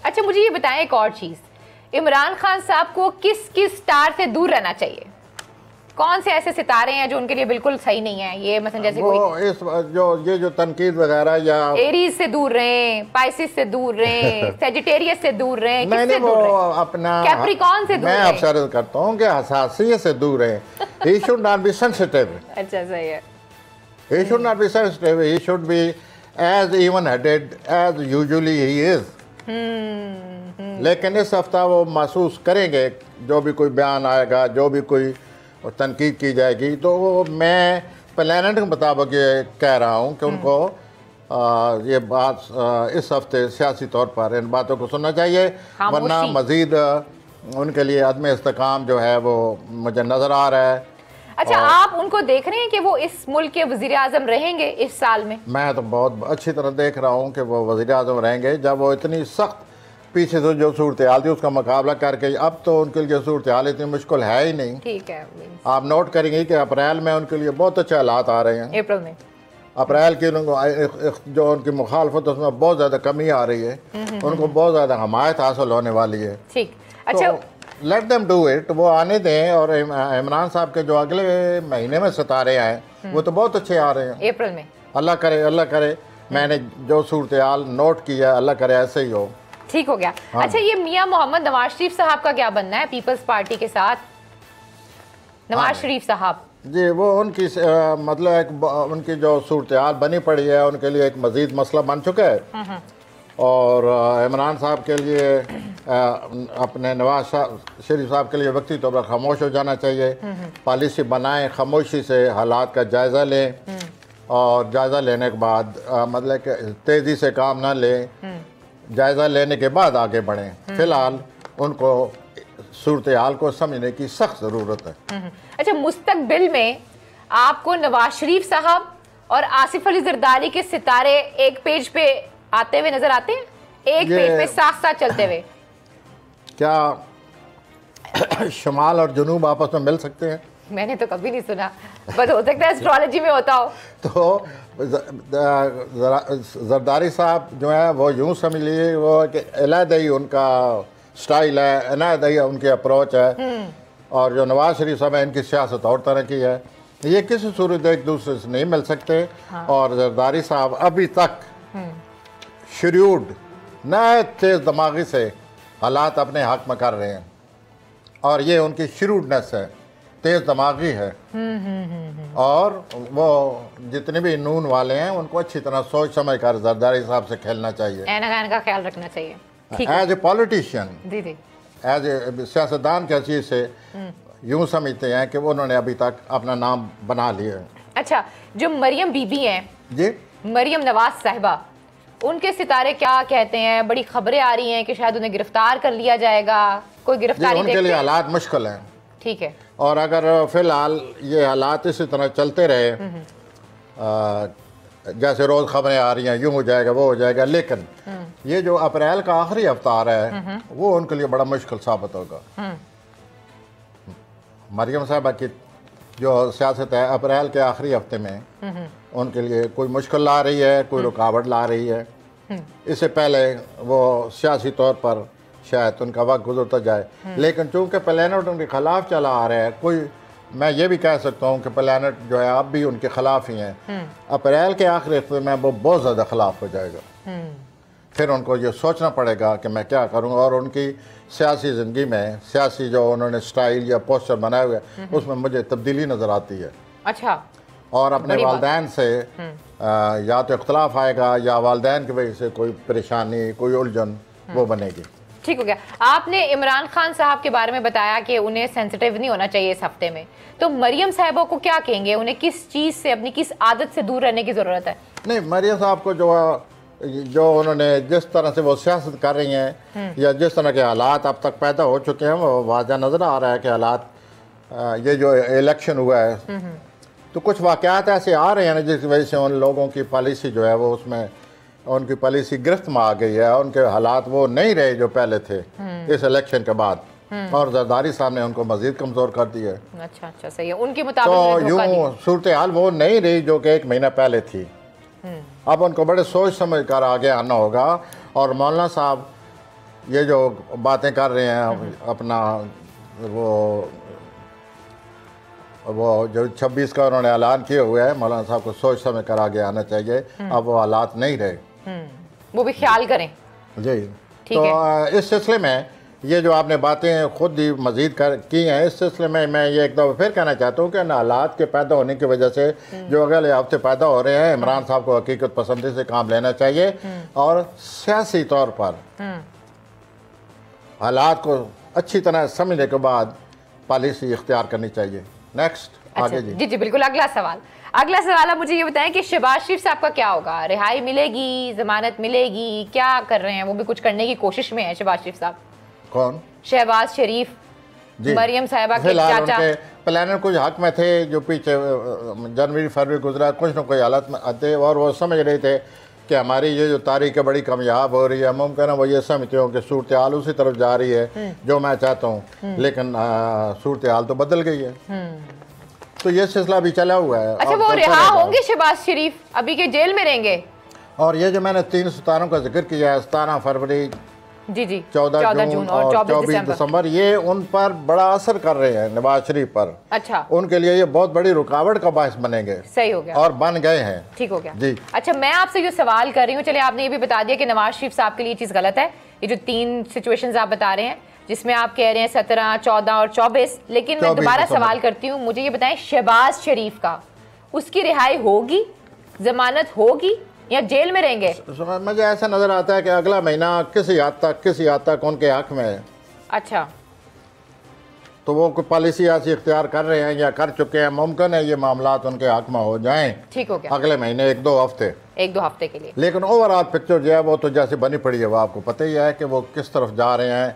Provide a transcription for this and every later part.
अच्छा मुझे ये बताएं एक और चीज, इमरान खान साहब को किस किस स्टार से दूर रहना चाहिए? कौन से ऐसे सितारे हैं जो उनके लिए बिल्कुल सही नहीं है? ये मतलब जैसे कोई इस जो तनकीद वगैरह या एरीज से दूर रहें, पाइसिस से दूर रहें, सेजिटेरियस से दूर रहें, मैंने वो अपना कैप्रिकॉन से दूर मैं रहें? आपसे अर्ज करता हूँ कि हसासियत से दूर रहें। He should not be sensitive. अच्छा सही है। He should not be sensitive. He should be as even-headed as usually he is. लेकिन इस हफ्ता वो महसूस करेंगे, जो भी कोई बयान आएगा, जो भी कोई तनकीद की जाएगी, तो वो मैं प्लानट के मुताबिक ये कह रहा हूँ कि उनको ये बात इस हफ्ते सियासी तौर पर इन बातों को सुनना चाहिए, वरना मज़ीद उनके लिए अदम इस्तेकाम जो है वो मुझे नज़र आ रहा है। अच्छा आप उनको देख रहे हैं कि वो इस मुल्क के वज़ीर आज़म रहेंगे इस साल में? मैं तो बहुत अच्छी तरह देख रहा हूँ कि वो वज़ीर आज़म रहेंगे, जब वो इतनी सख्त पीछे से जो सूरत हाल थी उसका मुकाबला करके। अब तो उनके लिए सूरत हाल इतनी मुश्किल है ही नहीं। ठीक है, आप नोट करेंगे कि अप्रैल में उनके लिए बहुत अच्छे हालात आ रहे हैं। अप्रैल में अप्रैल की उनको जो उनकी मुखालफत उसमें बहुत ज़्यादा कमी आ रही है, उनको बहुत ज़्यादा हमायत हासिल होने वाली है। ठीक, अच्छा लेट देम डू इट, वो आने दें। और इमरान साहब के जो अगले महीने में सितारे आए वो तो बहुत अच्छे आ रहे हैं अप्रैल में। अल्लाह करे मैंने जो सूरत हाल नोट किया अल्लाह करे ऐसे ही हो। ठीक हो गया। हाँ। अच्छा ये मियां मोहम्मद नवाज शरीफ साहब का क्या बनना है पीपल्स पार्टी के साथ? नवाज शरीफ साहब जी, वो उनकी मतलब उनकी जो सूरत हाल बनी पड़ी है उनके लिए एक मजीद मसला बन चुका है। और इमरान साहब के लिए अपने नवाज शरीफ साहब के लिए वक्ती तौर पर खामोश हो जाना चाहिए। पॉलिसी बनाएं, खामोशी से हालात का जायज़ा लें और जायज़ा लेने के बाद मतलब कि तेज़ी से काम ना लें, जायज़ा लेने के बाद आगे बढ़ें। फ़िलहाल उनको सूरत हाल को समझने की सख्त ज़रूरत है। अच्छा मुस्तकबिल में आपको नवाज शरीफ साहब और आसिफ अली जरदारी के सितारे एक पेज पे आते हुए नजर आते हैं, एक पेज पे साथ साथ चलते हुए? क्या शमाल और जुनूब आपस में मिल सकते हैं? मैंने तो कभी नहीं सुना, बस हो सकता है एस्ट्रोलॉजी में होता हो। तो जरदारी साहब जो है वो यूं समझ लीजिए वो कि अलहदा ही उनका स्टाइल है, अलहदा ही उनकी अप्रोच है। और जो नवाज शरीफ साहब है इनकी सियासत और तरह की है, ये किसी सूरत एक दूसरे से नहीं मिल सकते। हाँ। और जरदारी साहब अभी तक श्रूड नए तेज़ दिमागी से हालात अपने हक में कर रहे हैं और ये उनकी श्रूडनेस है, तेज़ दिमागी है। और वो जितने भी नून वाले हैं उनको अच्छी तरह सोच समझ कर जरदारी साहब से खेलना चाहिए, का ख्याल रखना चाहिए as a politician, as a सियासतदान की चीज़ से यूँ समझते हैं कि उन्होंने अभी तक अपना नाम बना लिया है। अच्छा जो मरियम बीबी हैं जी, मरियम नवाज साहिबा, उनके सितारे क्या कहते हैं? बड़ी खबरें आ रही हैं कि शायद उन्हें गिरफ्तार कर लिया जाएगा, कोई गिरफ्तारी उनके लिए हालात मुश्किल हैं। ठीक है, और अगर फिलहाल ये हालात इसी तरह चलते रहे, जैसे रोज़ खबरें आ रही हैं यूँ हो जाएगा वो हो जाएगा, लेकिन ये जो अप्रैल का आखिरी हफ्ता आ रहा है वो उनके लिए बड़ा मुश्किल साबित होगा। मरियम साहबा की जो सियासत है अप्रैल के आखिरी हफ्ते में उनके लिए कोई मुश्किल ला रही है, कोई रुकावट ला रही है। इससे पहले वो सियासी तौर पर शायद उनका वक्त गुजरता जाए, लेकिन चूंकि प्लानट उनके खिलाफ चला आ रहा है, कोई मैं ये भी कह सकता हूँ कि प्लानट जो है अब भी उनके खिलाफ ही हैं। अप्रैल के आखिरी हफ्ते में वो बहुत ज़्यादा खिलाफ हो जाएगा। फिर उनको ये सोचना पड़ेगा कि मैं क्या करूँगा। और उनकी सियासी ज़िंदगी में सियासी जो उन्होंने स्टाइल या पोस्टर बनाए हुए उसमें मुझे तब्दीली नज़र आती है। अच्छा, और अपने वालदैन से या तो इख्तलाफ आएगा या वालदैन की वजह से कोई परेशानी, कोई उलझन वो बनेगी। ठीक हो गया। आपने इमरान खान साहब के बारे में बताया कि उन्हें सेंसिटिव नहीं होना चाहिए इस हफ्ते में, तो मरियम साहिबा को क्या कहेंगे? उन्हें किस चीज़ से, अपनी किस आदत से दूर रहने की ज़रूरत है? नहीं, मरियम साहब को जो उन्होंने जिस तरह से वो सियासत कर रही हैं या जिस तरह के हालात अब तक पैदा हो चुके हैं वो वाज़ह नज़र आ रहा है कि हालात, ये जो इलेक्शन हुआ है तो कुछ वाक़यात ऐसे आ रहे हैं ना जिस वजह से उन लोगों की पॉलिसी जो है वो उसमें उनकी पॉलिसी गिरफ्त में आ गई है। उनके हालात वो नहीं रहे जो पहले थे इस इलेक्शन के बाद, और जरदारी साहब ने उनको मजीद कमज़ोर कर दिया है। अच्छा सही है, उनके मुताबिक तो यूँ सूरत हाल वो नहीं रही जो कि एक महीना पहले थी। अब उनको बड़े सोच समझ कर आगे आना होगा। और मौलाना साहब ये जो बातें कर रहे हैं अपना वो जो 26 का उन्होंने ऐलान किए हुए है, मौलाना साहब को सोच समझ कर आगे आना चाहिए। अब वो हालात नहीं रहे, वो भी ख्याल करें जी। तो इस सिलसिले में ये जो आपने बातें खुद ही मजीद की हैं, इस सिलसिले में मैं ये एक दफ़ा फिर कहना चाहता हूँ कि हालात के पैदा होने की वजह से जो अगले हफ्ते पैदा हो रहे हैं, इमरान साहब को हकीकत पसंदी से काम लेना चाहिए और सियासी तौर पर हालात को अच्छी तरह समझने के बाद पॉलिसी इख्तियार करनी चाहिए। नेक्स्ट आगे जी। जी बिल्कुल। अगला सवाल आप मुझे ये बताएं कि शहबाज शरीफ साहब का क्या होगा? रिहाई मिलेगी, जमानत मिलेगी, क्या कर रहे हैं? वो भी कुछ करने की कोशिश में है शहबाज शरीफ साहब। कौन? शहबाज शरीफ, मरियम साहिबा के चाचा। प्लानर कुछ हक में थे, जो पीछे जनवरी फरवरी गुजरा कुछ न कोई हालत में आते और वो समझ रहे थे कि हमारी ये जो तारीख है बड़ी कामयाब हो रही है, मुमकिन है वो ये समझते हो कि सूरत हाल उसी तरफ जा रही है जो मैं चाहता हूँ, लेकिन सूरत हाल तो बदल गई है। तो ये सिलसिला भी चला हुआ है। अच्छा, वो रिहा होंगे शहबाज शरीफ? अभी के जेल में रहेंगे? और ये जो मैंने 3 सितारों का जिक्र किया है, 17 फरवरी, जी 14 जून और 24 दिसंबर, ये उन पर बड़ा असर कर रहे हैं नवाज शरीफ पर। अच्छा, उनके लिए ये बहुत बड़ी रुकावट का बायस बनेंगे। सही हो गया और बन गए हैं। ठीक हो गया जी। अच्छा, मैं आपसे जो सवाल कर रही हूँ, चलिए आपने ये भी बता दिया कि नवाज शरीफ साहब के लिए चीज़ गलत है, ये जो 3 सिचुएशंस आप बता रहे हैं जिसमें आप कह रहे हैं 17, 14 और 24, लेकिन मैं दोबारा सवाल करती हूँ, मुझे ये बताएं शहबाज शरीफ का, उसकी रिहाई होगी, जमानत होगी या जेल में रहेंगे? मुझे ऐसा नजर आता है कि अगला महीना किसी हद तक उनके हक में है। अच्छा, तो वो कोई पॉलिसी ऐसी इख्तियार कर रहे हैं या कर चुके हैं, मुमकिन है ये मामला उनके हक में हो जाएं। ठीक हो गया, अगले महीने 1-2 हफ्ते के लिए। लेकिन ओवरऑल पिक्चर जो है वो तो जैसे बनी पड़ी है, वो आपको पता ही है कि वो किस तरफ जा रहे हैं।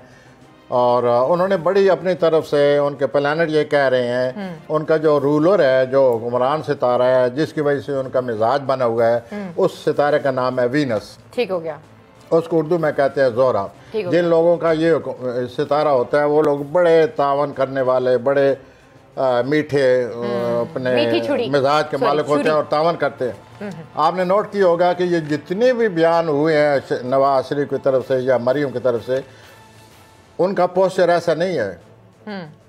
और उन्होंने बड़ी अपनी तरफ से, उनके प्लानर ये कह रहे हैं, उनका जो रूलर है, जो हुक्मरान सितारा है, जिसकी वजह से उनका मिजाज बना हुआ है, उस सितारे का नाम है वीनस। ठीक हो गया। उसको उर्दू में कहते हैं जोहरा। जिन लोगों का ये सितारा होता है वो लोग बड़े तावन करने वाले, बड़े मीठे अपने मिजाज के मालिक होते हैं और तावन करते हैं। आपने नोट किया होगा कि ये जितने भी बयान हुए हैं नवाज शरीफ की तरफ से या मरियम की तरफ से, उनका पोस्चर ऐसा नहीं है।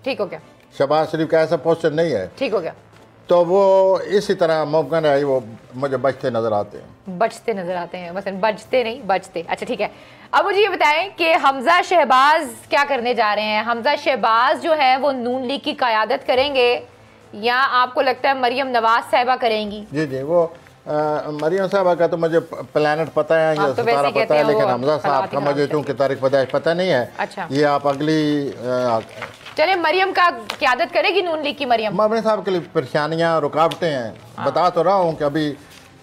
ठीक हो गया। शहबाज शरीफ का ऐसा पोस्चर नहीं है। ठीक हो गया। तो वो इसी तरह मुमकिन है वो मुझे बचते नजर आते हैं। मसलन बचते नहीं, बचते। अच्छा ठीक है, अब मुझे ये बताएं कि हमजा शहबाज क्या करने जा रहे हैं? हमजा शहबाज जो है वो नून लीग की क़यादत करेंगे या आपको लगता है मरियम नवाज साहिबा करेंगी? जी वो मरियम साहबा का तो मुझे प्लानट पता है, ये सितारा पता है, लेकिन हमजा साहब का मुझे चूँकि तारीख पता नहीं है। अच्छा, ये आप अगली चले, मरियम का क़यादत करेगी नून लीग की मरियम? मरियम साहब के लिए परेशानियाँ, रुकावटें हैं। बता तो रहा हूँ कि अभी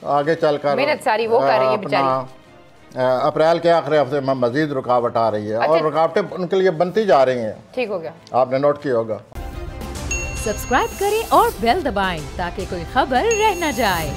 आगे चलकर मेहनत सारी वो कर रही है बेचारी। अप्रैल के आखिरी हफ्ते में मजीद रुकावट आ रही है। अच्छा, और रुकावटें उनके लिए बनती जा रही हैं। ठीक हो गया, आपने नोट किया होगा। सब्सक्राइब करें और बेल दबाएं ताकि कोई खबर रह न जाए।